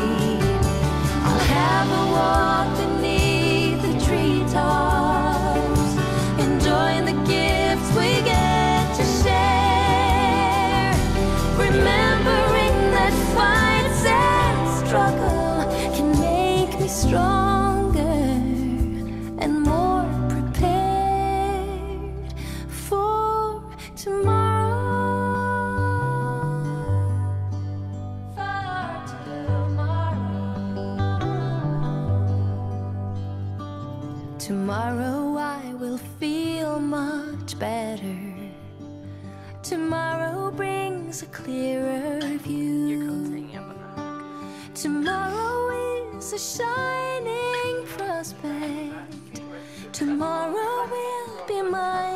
A: I'll have a walk beneath the treetops, enjoying the gifts we get to share, remembering that fights and struggles stronger and more prepared for tomorrow. For tomorrow. Tomorrow I will feel much better. Tomorrow brings a clearer view. Tomorrow is a shining prospect. Tomorrow will be mine.